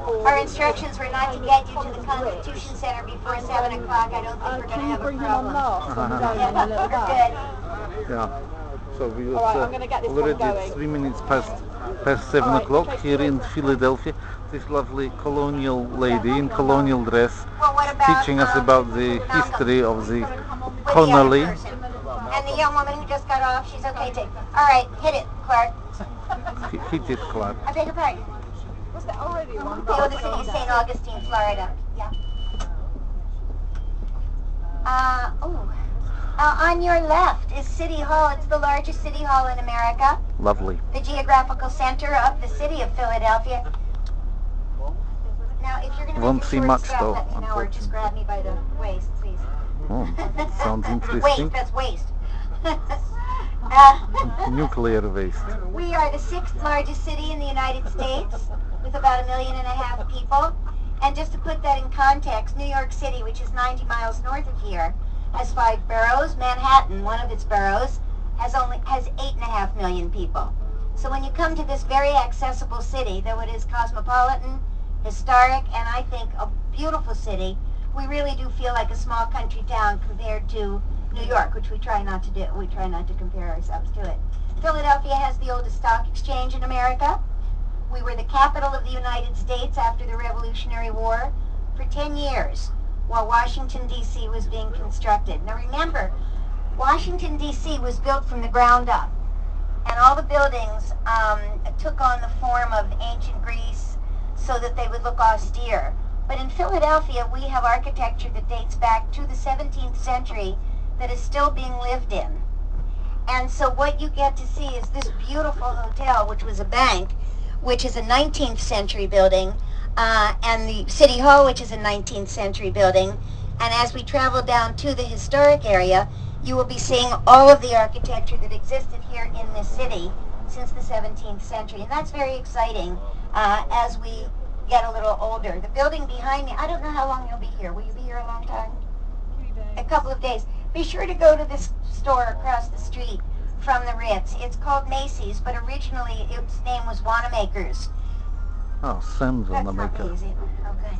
Our instructions were not to get you to the Constitution Center before 7 o'clock. I don't think we're going to have a problem. We're good. Yeah. So we All right, I'm gonna get this one already going. 3 minutes past 7 o'clock here in Philadelphia. This lovely colonial lady in colonial dress Well, what about, teaching us about the Malcolm? history of the With the other colony. person. And the young woman who just got off, she's okay too. All right, hit it, Clark. Hit it, Clark. I beg your pardon. Was there already one? Oh, the city of St. Augustine, Florida. Yeah. On your left is City Hall. It's the largest city hall in America. Lovely. The geographical center of the city of Philadelphia. Now, if you're going to Won't make a see short much step, though, let me know, or just grab me by the waist, please. Oh, sounds interesting. Waist, that's waist. Nuclear waste. We are the 6th largest city in the United States with about 1.5 million people. And just to put that in context, New York City, which is 90 miles north of here, has 5 boroughs. Manhattan, one of its boroughs, has 8.5 million people. So when you come to this very accessible city, though it is cosmopolitan, historic, and I think a beautiful city, we really do feel like a small country town compared to New York, which we try not to do. We try not to compare ourselves to it. Philadelphia has the oldest stock exchange in America. We were the capital of the United States after the Revolutionary War for 10 years while Washington, D.C. was being constructed. Now remember, Washington, D.C. was built from the ground up, and all the buildings took on the form of ancient Greece so that they would look austere. But in Philadelphia, we have architecture that dates back to the 17th century that is still being lived in. And so what you get to see is this beautiful hotel, which was a bank, which is a 19th century building, and the City Hall, which is a 19th century building. And as we travel down to the historic area, you will be seeing all of the architecture that existed here in this city since the 17th century. And that's very exciting as we get a little older. The building behind me, I don't know how long you'll be here. Will you be here a long time? 3 days. A couple of days. Be sure to go to this store across the street from the Ritz. It's called Macy's, but originally its name was Wanamaker's. Oh, Sam's That's on the not maker. easy. Okay.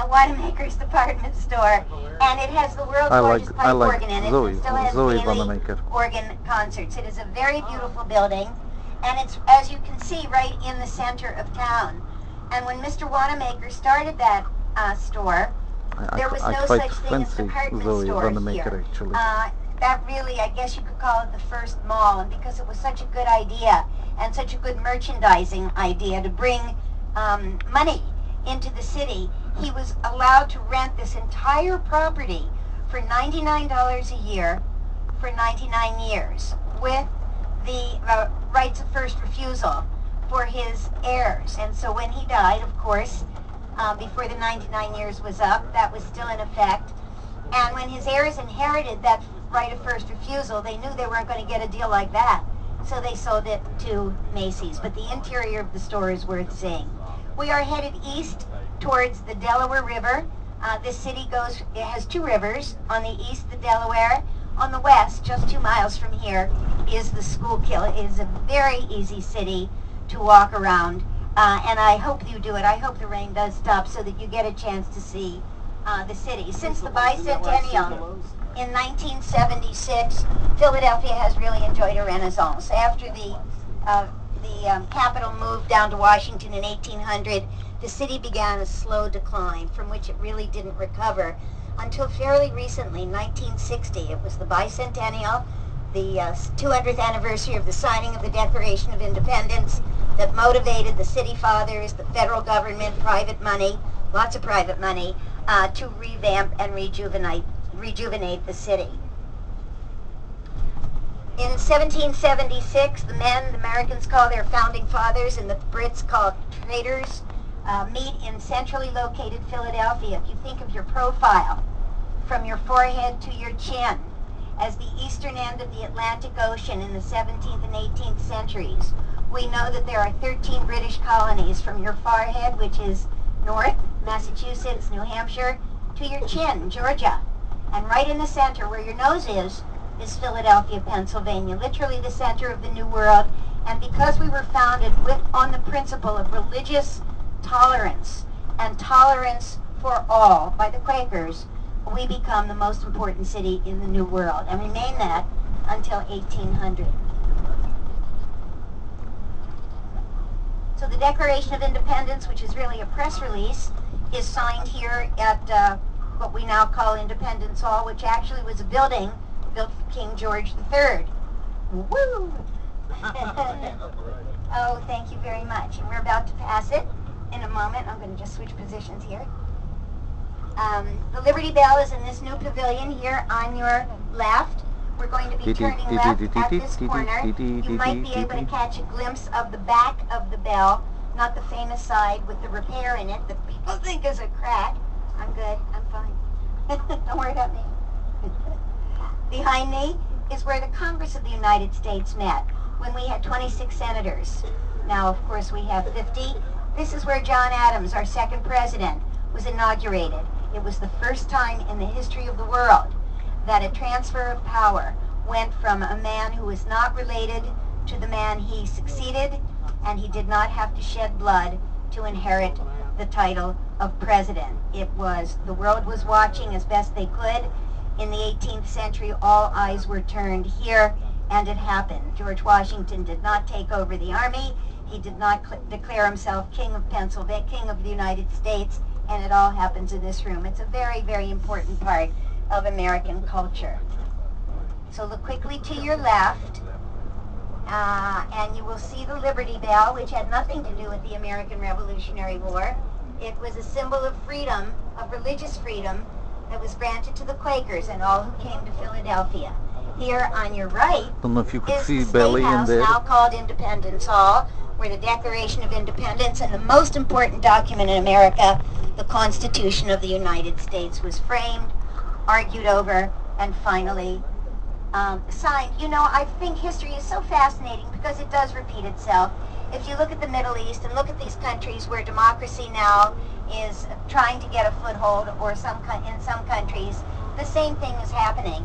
Wanamaker's department store, and it has the world's largest pipe organ in it. Zoe. It still has Zoe daily Wanamaker. organ concerts. It is a very beautiful building, and it's, as you can see, right in the center of town. And when Mr. Wanamaker started that store, there was no quite such thing as fancy department Zoe stores Wanamaker, here. actually. That really, I guess you could call it the first mall, and because it was such a good idea and such a good merchandising idea to bring money into the city, he was allowed to rent this entire property for $99 a year for 99 years with the rights of first refusal for his heirs. And so when he died, of course, before the 99 years was up, that was still in effect. And when his heirs inherited that right of first refusal, they knew they weren't going to get a deal like that. So they sold it to Macy's. But the interior of the store is worth seeing. We are headed east towards the Delaware River. This city it has 2 rivers. On the east, the Delaware. On the west, just 2 miles from here, is the Schuylkill. It is a very easy city to walk around. And I hope you do it. I hope the rain does stop so that you get a chance to see the city. Since the bicentennial in 1976, Philadelphia has really enjoyed a renaissance. After the capital moved down to Washington in 1800, the city began a slow decline from which it really didn't recover until fairly recently, 1960. It was the bicentennial, the 200th anniversary of the signing of the Declaration of Independence, that motivated the city fathers, the federal government, private money, lots of private money, to revamp and rejuvenate the city. In 1776, the Americans call their founding fathers and the Brits call traders, meet in centrally located Philadelphia. If you think of your profile from your forehead to your chin as the eastern end of the Atlantic Ocean in the 17th and 18th centuries, we know that there are 13 British colonies from your forehead, which is north, Massachusetts, New Hampshire, to your chin, Georgia. And right in the center, where your nose is Philadelphia, Pennsylvania, literally the center of the New World. And because we were founded on the principle of religious tolerance and tolerance for all by the Quakers, we become the most important city in the New World and remain that until 1800. So the Declaration of Independence, which is really a press release, is signed here at what we now call Independence Hall, which actually was a building built for King George III. Woo! Oh, thank you very much. And we're about to pass it in a moment. I'm going to just switch positions here. The Liberty Bell is in this new pavilion here on your left. We're going to be turning left at this corner. You might be able to catch a glimpse of the back of the bell, not the famous side with the repair in it that people think is a crack. I'm good. I'm fine. Don't worry about me. Behind me is where the Congress of the United States met when we had 26 senators. Now, of course, we have 50. This is where John Adams, our second president, was inaugurated. It was the first time in the history of the world that a transfer of power went from a man who was not related to the man he succeeded, and he did not have to shed blood to inherit the title of president. It was, the world was watching as best they could. In the 18th century, all eyes were turned here, and it happened. George Washington did not take over the army. He did not declare himself king of Pennsylvania, king of the United States, and it all happens in this room. It's a very, very important part of American culture. So look quickly to your left, and you will see the Liberty Bell, which had nothing to do with the American Revolutionary War. It was a symbol of freedom, of religious freedom, that was granted to the Quakers and all who came to Philadelphia. Here on your right Don't know if you could is see the State Belly in House, there. now called Independence Hall, where the Declaration of Independence and the most important document in America, the Constitution of the United States, was framed, argued over, and finally signed. You know, I think history is so fascinating because it does repeat itself. If you look at the Middle East and look at these countries where democracy now is trying to get a foothold, or in some countries, the same thing is happening.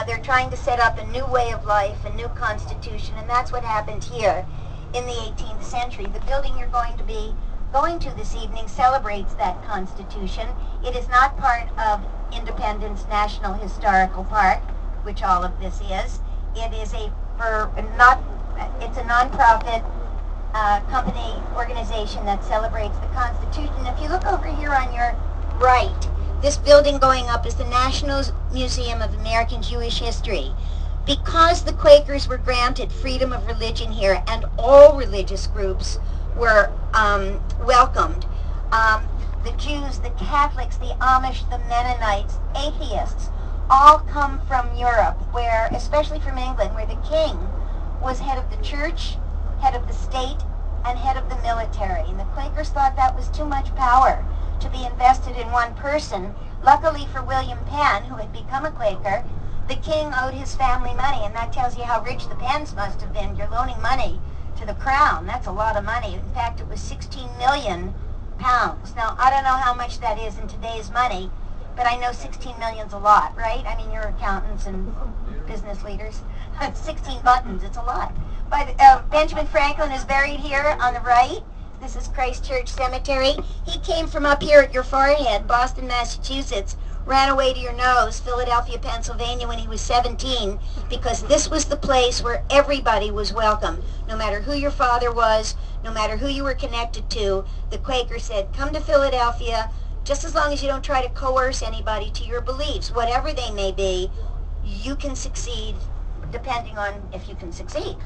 They're trying to set up a new way of life, a new constitution, and that's what happened here in the 18th century. The building you're going to be going to this evening celebrates that constitution. It is not part of Independence National Historical Park, which all of this is. It is it's a non-profit company organization that celebrates the Constitution. If you look over here on your right, this building going up is the National Museum of American Jewish History. Because the Quakers were granted freedom of religion here and all religious groups were welcomed, the Jews, the Catholics, the Amish, the Mennonites, atheists, all come from Europe, where, especially from England, where the king was head of the church, head of the state, and head of the military. And the Quakers thought that was too much power to be invested in one person. Luckily for William Penn, who had become a Quaker, the king owed his family money, and that tells you how rich the Penns must have been. You're loaning money to the crown. That's a lot of money. In fact, it was 16 million pounds. Now, I don't know how much that is in today's money, but I know 16 million's a lot, right? I mean, you're accountants and business leaders. 16 buttons, it's a lot. But Benjamin Franklin is buried here on the right. This is Christ Church Cemetery. He came from up here at your forehead, Boston, Massachusetts, ran away to your nose, Philadelphia, Pennsylvania, when he was 17, because this was the place where everybody was welcome. No matter who your father was, no matter who you were connected to, the Quaker said, come to Philadelphia, just as long as you don't try to coerce anybody to your beliefs, whatever they may be, you can succeed depending on if you can succeed.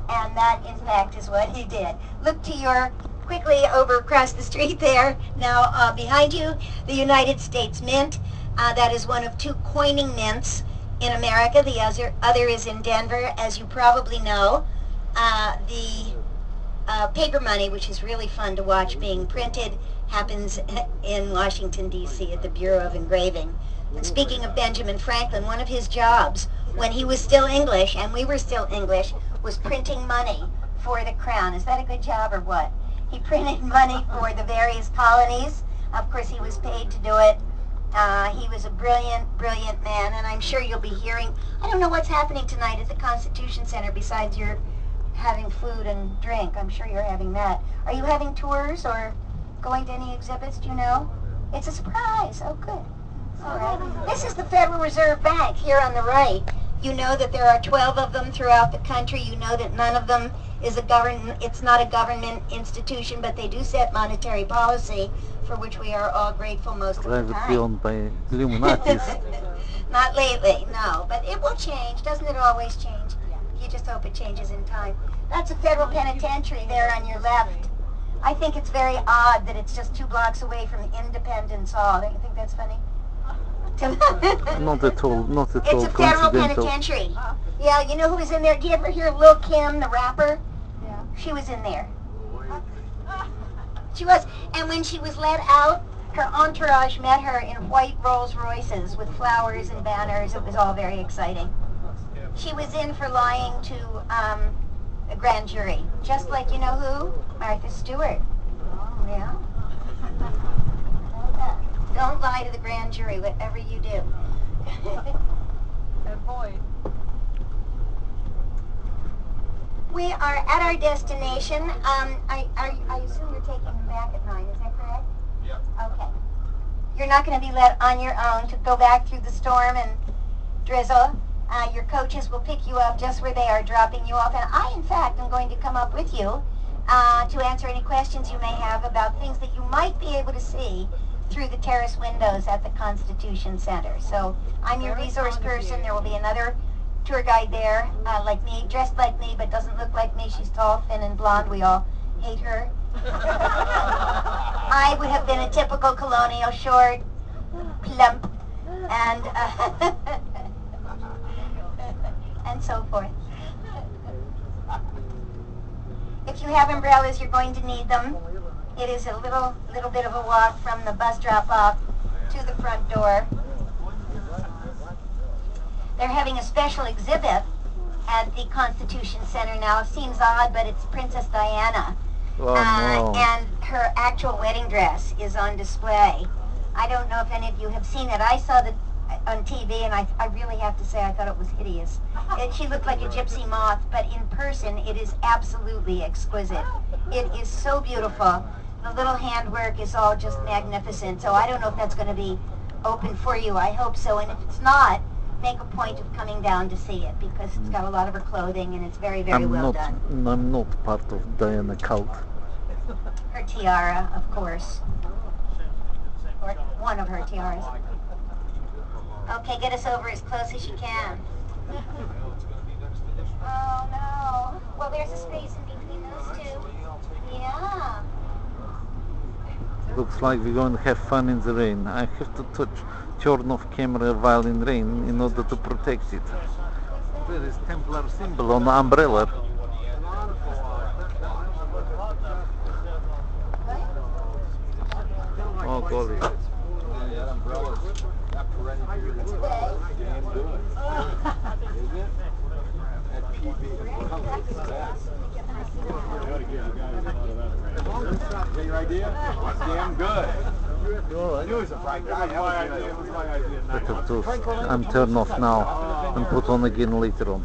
And that, in fact, is what he did. Look to your, quickly over across the street there, now behind you, the United States Mint. That is one of two coining mints in America. The other is in Denver, as you probably know. The paper money, which is really fun to watch being printed, happens in Washington, D.C. at the Bureau of Engraving. And speaking of Benjamin Franklin, one of his jobs when he was still English, and we were still English, was printing money for the crown. Is that a good job or what? He printed money for the various colonies. Of course, he was paid to do it. He was a brilliant, brilliant man, and I'm sure you'll be hearing, I don't know what's happening tonight at the Constitution Center besides your having food and drink. I'm sure you're having that. Are you having tours or going to any exhibits, do you know? It's a surprise. Oh, good. All right. This is the Federal Reserve Bank here on the right. You know that there are 12 of them throughout the country. You know that none of them is it's not a government institution, but they do set monetary policy, for which we are all grateful most of the Privately time. owned by Illuminatis. Not lately, no. But it will change. Doesn't it always change? You just hope it changes in time. That's a federal penitentiary there on your left. I think it's very odd that it's just 2 blocks away from Independence Hall. Don't you think that's funny? Not at all, not at all It's a federal coincidental. penitentiary. Yeah, you know who was in there? Do you ever hear Lil' Kim, the rapper? Yeah. She was in there. She was. And when she was let out, her entourage met her in white Rolls Royces with flowers and banners. It was all very exciting. She was in for lying to a grand jury, just like, you know who? Martha Stewart. Yeah. Don't lie to the grand jury, whatever you do. Good boy. We are at our destination. I assume you're taking them back at 9, is that correct? Yeah. Okay. You're not going to be let on your own to go back through the storm and drizzle. Your coaches will pick you up just where they are dropping you off. And I, in fact, am going to come up with you to answer any questions you may have about things that you might be able to see through the terrace windows at the Constitution Center. So I'm your resource person. There will be another tour guide there, like me, dressed like me, but doesn't look like me. She's tall, thin, and blonde. We all hate her. I would have been a typical colonial, short, plump, and and so forth. If you have umbrellas, you're going to need them. It is a little bit of a walk from the bus drop-off to the front door. They're having a special exhibit at the Constitution Center now. It seems odd, but it's Princess Diana. Oh, no. And her actual wedding dress is on display. I don't know if any of you have seen it. I saw it on TV, and I really have to say I thought it was hideous. She looked like a gypsy moth, but in person it is absolutely exquisite. It is so beautiful. The little handwork is all just magnificent. So I don't know if that's going to be open for you. I hope so. And if it's not, make a point of coming down to see it, because it's got a lot of her clothing and it's very, very well done. I'm not part of Diana cult. Her tiara, of course. Or one of her tiaras. Okay, get us over as close as you can. Oh no. Well, there's a space in between those two. Yeah. Looks like we're going to have fun in the rain. I have to turn off camera while in rain in order to protect it. There is Templar symbol on the umbrella. Oh golly. Your idea? Damn good. I knew he was a bright guy. That was my idea. But of course, I'm turned off now and put on again later on.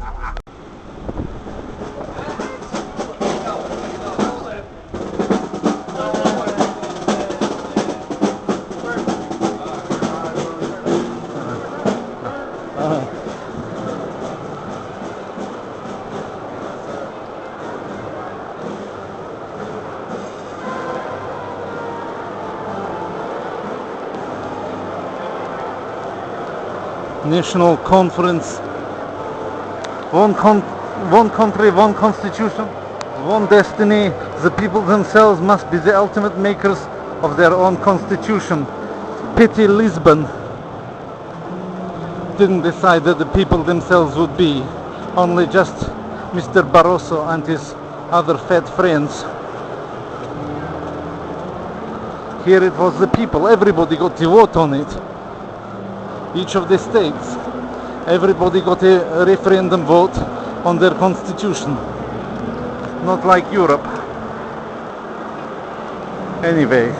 National conference, one country, one constitution, one destiny. The people themselves must be the ultimate makers of their own constitution. Pity Lisbon didn't decide that the people themselves would be, only just Mr. Barroso and his other fat friends. Here it was the people, everybody got to vote on it. Each of the states, everybody got a referendum vote on their constitution. Not like Europe. Anyway.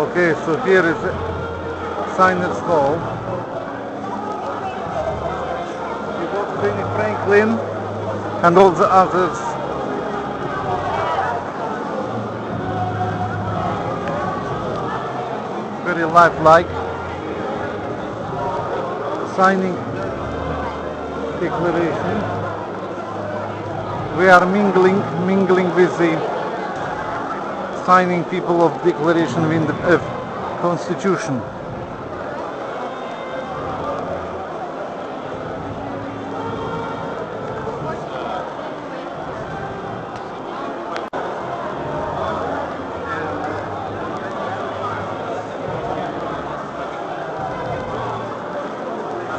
Okay, so here is Signers Hall. You got Benny Franklin and all the others. very lifelike, signing declaration. We are mingling with the signing people of declaration of constitution.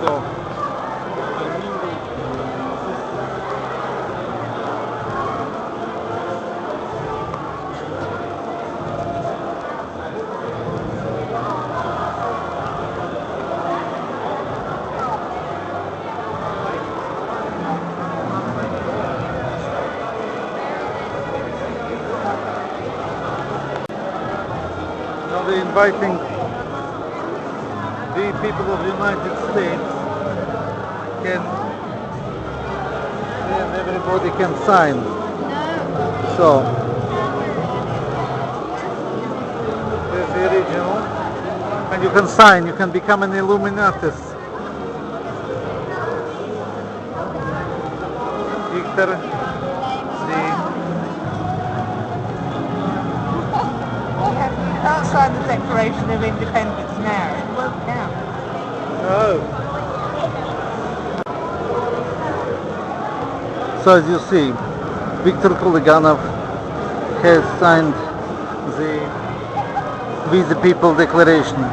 So now they're inviting the people of the United States and everybody can sign. So there's the original, and you can sign. You can become an Illuminatus. Victor, Outside the Declaration of Independence now, it won't count. Oh. So as you see, Victor Huliganov has signed the We the People Declaration.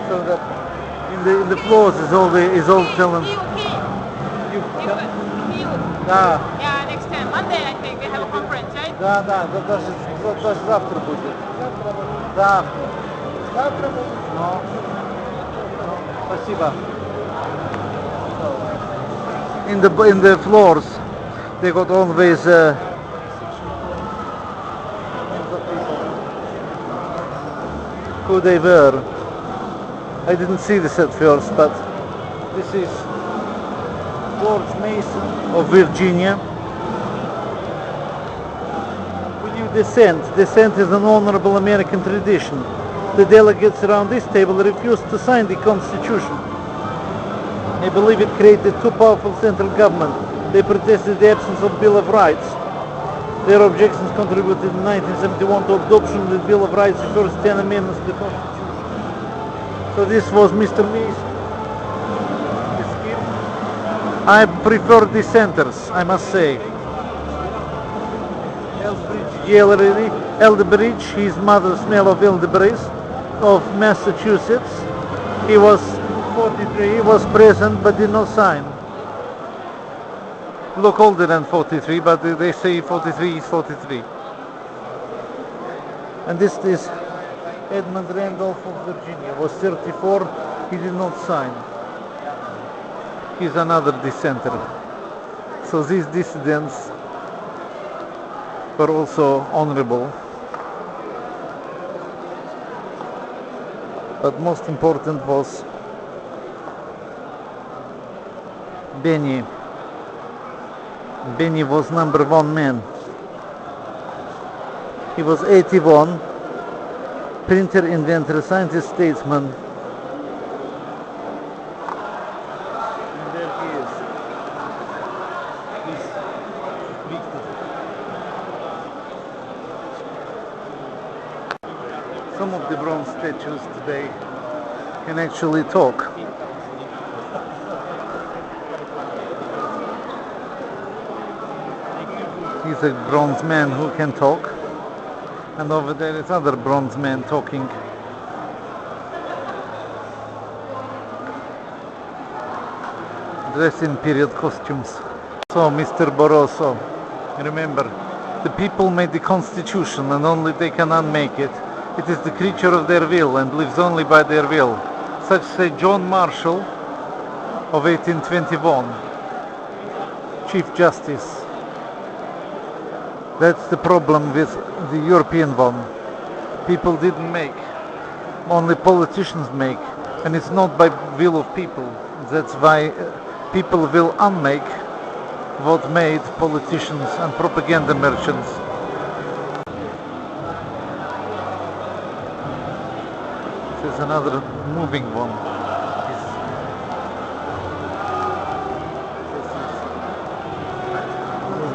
So that in the floors is all telling. Yeah, next time. Monday, I think, they have a conference, right? Да, даже завтра будет. Завтра. Завтра будет. Ну, спасибо. In the floors, they got always who they were. I didn't see this at first, but this is George Mason of Virginia. We knew dissent. Dissent is an honorable American tradition. The delegates around this table refused to sign the Constitution. They believe it created too powerful central government. They protested the absence of Bill of Rights. Their objections contributed in 1971 to adoption of the Bill of Rights, the first 10 amendments to the Constitution. So this was Mr. Mason. I prefer dissenters, I must say. Elderbridge, his mother's smell of elderberries, of Massachusetts. He was 43, he was present but did not sign. Look older than 43, but they say 43 is 43. And this is Edmund Randolph of Virginia, was 34, he did not sign. He's another dissenter. So these dissidents were also honorable. But most important was Benny. Benny was number one man. He was 81, printer, inventor, scientist, statesman. And there he is. He's Victor. Some of the bronze statues today can actually talk. He's a bronze man who can talk, and over there is other bronze man talking. Dressed in period costumes. So, Mr. Barroso, remember, the people made the constitution and only they can unmake it. It is the creature of their will and lives only by their will. Such say John Marshall, of 1821, Chief Justice. That's the problem with the European one. People didn't make, only politicians make, and it's not by will of people. That's why people will unmake what made politicians and propaganda merchants. This is another moving one.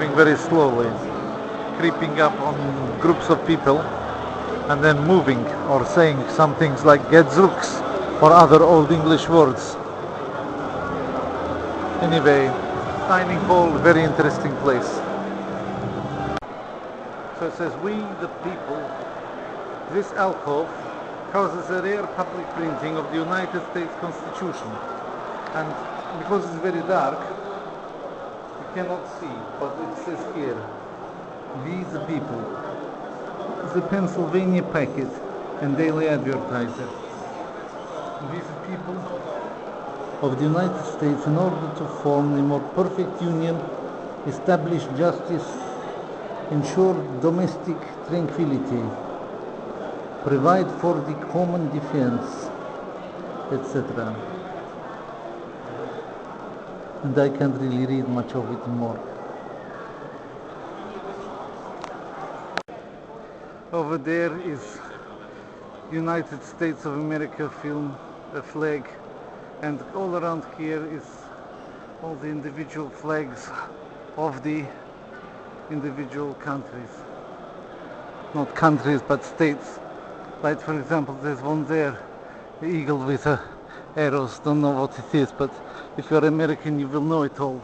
Moving very slowly, creeping up on groups of people and then moving or saying some things like gadzooks or other old English words. Anyway, dining hall, very interesting place. So it says, we the people, this alcove houses a rare public printing of the United States Constitution. And because it's very dark, you cannot see, but it says here, we the people, the Pennsylvania Packet and Daily Advertiser. We the people of the United States, in order to form a more perfect union, establish justice, ensure domestic tranquility, provide for the common defense, etc. And I can't really read much of it more. Over there is United States of America film, a flag, and all around here is all the individual flags of the individual countries. Not countries, but states. Like for example, there's one there, the eagle with arrows. Don't know what it is, but if you're American you will know it all.